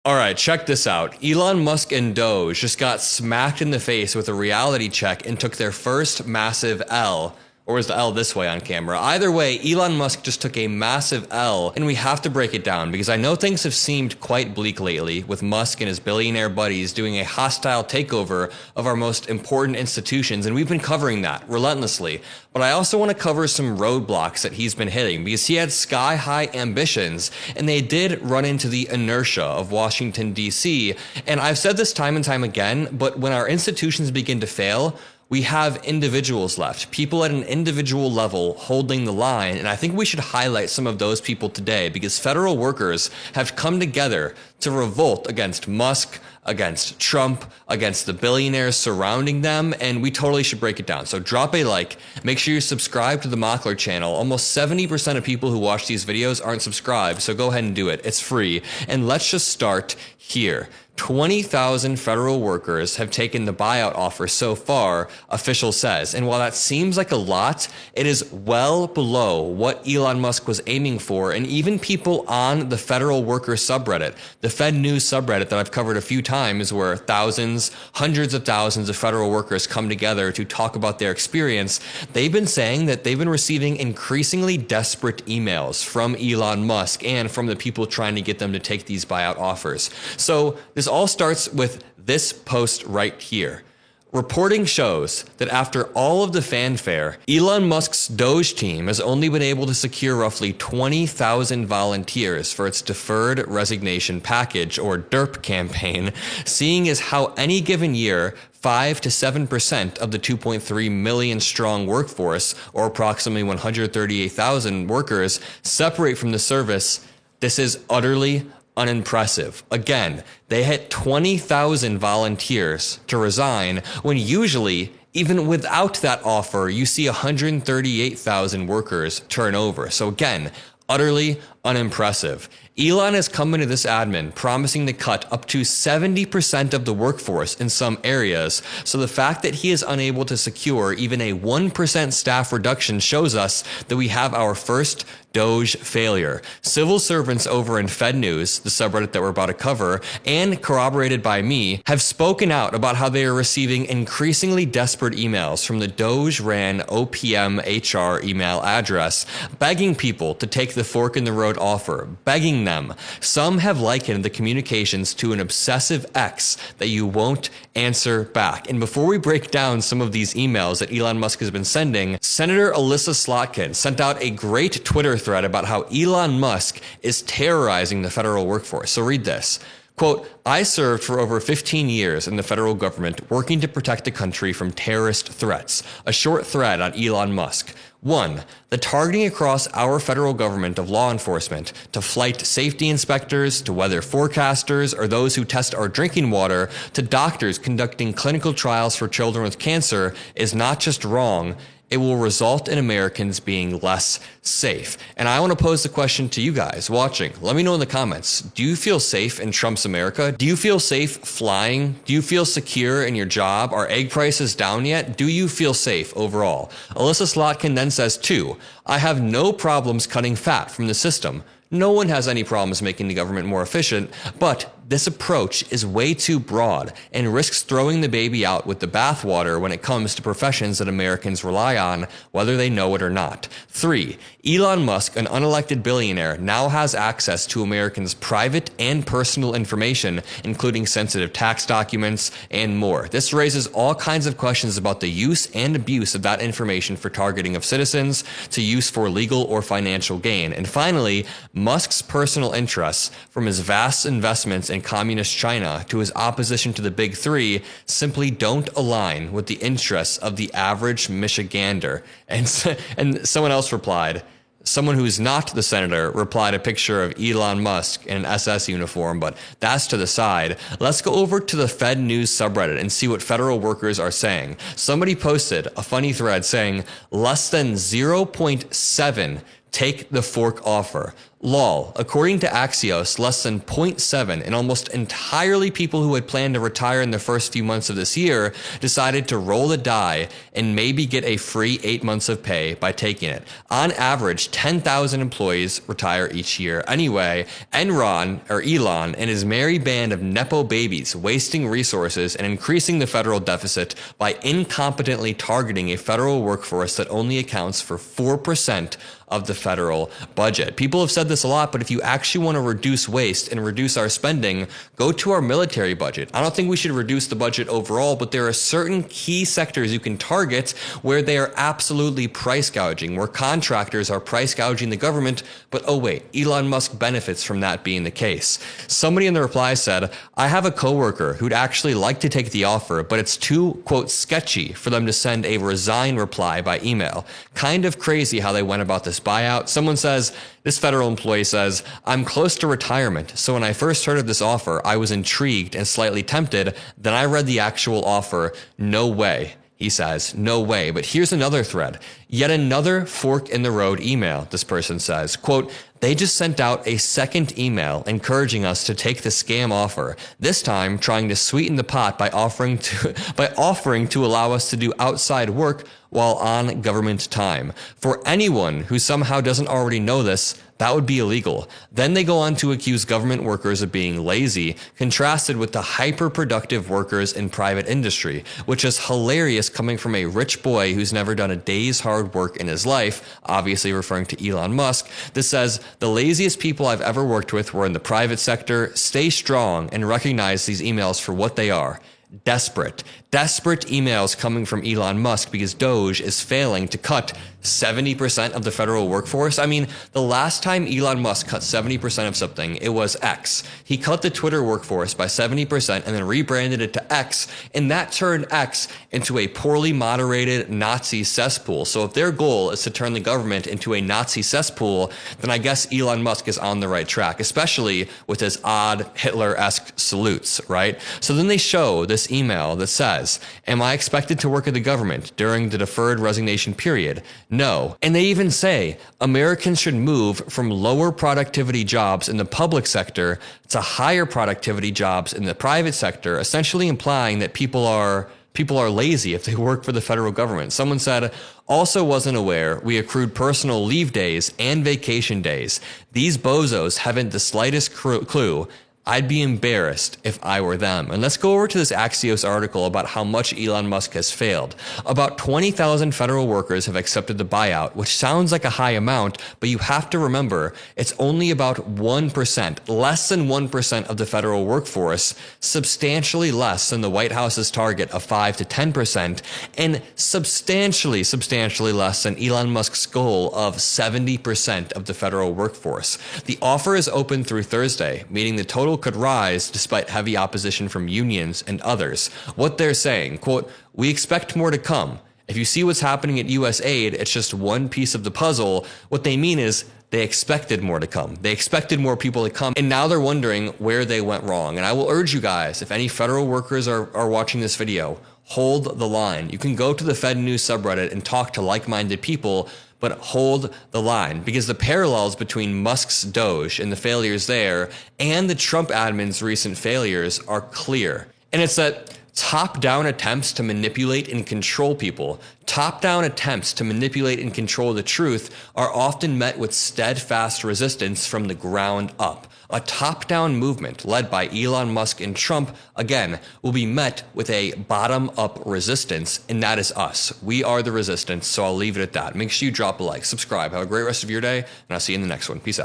All right, check this out. Elon Musk and Doge just got smacked in the face with a reality check and took their first massive L. Or is the L this way on camera? Either way, Elon Musk just took a massive L, and we have to break it down because I know things have seemed quite bleak lately with Musk and his billionaire buddies doing a hostile takeover of our most important institutions, and we've been covering that relentlessly. But I also want to cover some roadblocks that he's been hitting because he had sky-high ambitions, and they did run into the inertia of Washington, D.C. And I've said this time and time again, but when our institutions begin to fail, we have individuals left, people at an individual level holding the line, and I think we should highlight some of those people today because federal workers have come together to revolt against Musk, against Trump, against the billionaires surrounding them, and we totally should break it down. So drop a like, make sure you subscribe to the Mockler channel. Almost 70% of people who watch these videos aren't subscribed, so go ahead and do it. It's free. And let's just start here. 20,000 federal workers have taken the buyout offer so far, official says. And while that seems like a lot, it is well below what Elon Musk was aiming for. And even people on the federal worker subreddit, the Fed News subreddit that I've covered a few times, where thousands, hundreds of thousands of federal workers come together to talk about their experience, they've been saying that they've been receiving increasingly desperate emails from Elon Musk and from the people trying to get them to take these buyout offers. So this all starts with this post right here. Reporting shows that after all of the fanfare, Elon Musk's Doge team has only been able to secure roughly 20,000 volunteers for its deferred resignation package, or DERP campaign, seeing as how any given year 5 to 7% of the 2.3 million strong workforce, or approximately 138,000 workers, separate from the service. This is utterly unimpressive. Again, they hit 20,000 volunteers to resign when usually, even without that offer, you see 138,000 workers turn over. So again, utterly unimpressive. Elon has come into this admin promising to cut up to 70% of the workforce in some areas, so the fact that he is unable to secure even a 1% staff reduction shows us that we have our first Doge failure. Civil servants over in Fed News, the subreddit that we're about to cover, and corroborated by me, have spoken out about how they are receiving increasingly desperate emails from the Doge-ran OPM HR email address, begging people to take the fork in the road offer, begging them. Some have likened the communications to an obsessive ex that you won't answer back. And before we break down some of these emails that Elon Musk has been sending, Senator Alyssa Slotkin sent out a great Twitter thread about how Elon Musk is terrorizing the federal workforce. So read this. Quote, I served for over 15 years in the federal government working to protect the country from terrorist threats. A short thread on Elon Musk. 1. The targeting across our federal government of law enforcement to flight safety inspectors, to weather forecasters, or those who test our drinking water, to doctors conducting clinical trials for children with cancer is not just wrong, it will result in Americans being less safe. And I want to pose the question to you guys watching. Let me know in the comments. Do you feel safe in Trump's America? Do you feel safe flying? Do you feel secure in your job? Are egg prices down yet? Do you feel safe overall? Alyssa Slotkin then says, 2, I have no problems cutting fat from the system. No one has any problems making the government more efficient, but this approach is way too broad and risks throwing the baby out with the bathwater when it comes to professions that Americans rely on, whether they know it or not. 3, Elon Musk, an unelected billionaire, now has access to Americans' private and personal information, including sensitive tax documents and more. This raises all kinds of questions about the use and abuse of that information for targeting of citizens, to use for legal or financial gain. And finally, Musk's personal interests, from his vast investments in communist China to his opposition to the Big Three, simply don't align with the interests of the average Michigander. And someone else replied, someone who's not the senator replied a picture of Elon Musk in an SS uniform, but that's to the side. Let's go over to the Fed News subreddit and see what federal workers are saying. Somebody posted a funny thread saying less than 0.7 take the fork offer. Lol. According to Axios, less than 0.7 and almost entirely people who had planned to retire in the first few months of this year decided to roll the die and maybe get a free 8 months of pay by taking it. On average, 10,000 employees retire each year. Anyway, Elon and his merry band of Nepo babies wasting resources and increasing the federal deficit by incompetently targeting a federal workforce that only accounts for 4% of the federal budget. People have said this a lot, but if you actually want to reduce waste and reduce our spending, go to our military budget. I don't think we should reduce the budget overall, but there are certain key sectors you can target where they are absolutely price gouging, where contractors are price gouging the government, but oh wait, Elon Musk benefits from that being the case. Somebody in the reply said, I have a coworker who'd actually like to take the offer, but it's too, quote, sketchy for them to send a resign reply by email. Kind of crazy how they went about this buyout. Someone says, this federal employee says, I'm close to retirement, so when I first heard of this offer, I was intrigued and slightly tempted. Then I read the actual offer. No way. He says, no way. But here's another thread. Yet another fork in the road email, this person says, quote, they just sent out a second email encouraging us to take the scam offer, this time trying to sweeten the pot by offering to allow us to do outside work while on government time. For anyone who somehow doesn't already know this, that would be illegal. Then they go on to accuse government workers of being lazy, contrasted with the hyper-productive workers in private industry, which is hilarious coming from a rich boy who's never done a day's hard work in his life, obviously referring to Elon Musk. This says, the laziest people I've ever worked with were in the private sector. Stay strong and recognize these emails for what they are. Desperate emails coming from Elon Musk because Doge is failing to cut 70% of the federal workforce. I mean, the last time Elon Musk cut 70% of something, it was X. He cut the Twitter workforce by 70% and then rebranded it to X, and that turned X into a poorly moderated Nazi cesspool. So if their goal is to turn the government into a Nazi cesspool, then I guess Elon Musk is on the right track, especially with his odd Hitler-esque salutes, right? So then they show this email that says, am I expected to work at the government during the deferred resignation period? No. And they even say Americans should move from lower productivity jobs in the public sector to higher productivity jobs in the private sector, essentially implying that people are lazy if they work for the federal government. Someone said, also wasn't aware we accrued personal leave days and vacation days. These bozos haven't the slightest clue. I'd be embarrassed if I were them. And let's go over to this Axios article about how much Elon Musk has failed. About 20,000 federal workers have accepted the buyout, which sounds like a high amount, but you have to remember it's only about 1%, less than 1% of the federal workforce, substantially less than the White House's target of 5 to 10%, and substantially less than Elon Musk's goal of 70% of the federal workforce. The offer is open through Thursday, meaning the total could rise despite heavy opposition from unions and others. What they're saying, quote, we expect more to come. If you see what's happening at US aid, it's just one piece of the puzzle. What they mean is they expected more to come. They expected more people to come, and now they're wondering where they went wrong. And I will urge you guys, if any federal workers are watching this video, hold the line. You can go to the Fed News subreddit and talk to like-minded people, but hold the line, because the parallels between Musk's Doge and the failures there and the Trump admin's recent failures are clear. And it's that top-down attempts to manipulate and control people, top-down attempts to manipulate and control the truth are often met with steadfast resistance from the ground up. A top-down movement led by Elon Musk and Trump, again, will be met with a bottom-up resistance, and that is us. We are the resistance, so I'll leave it at that. Make sure you drop a like, subscribe, have a great rest of your day, and I'll see you in the next one. Peace out.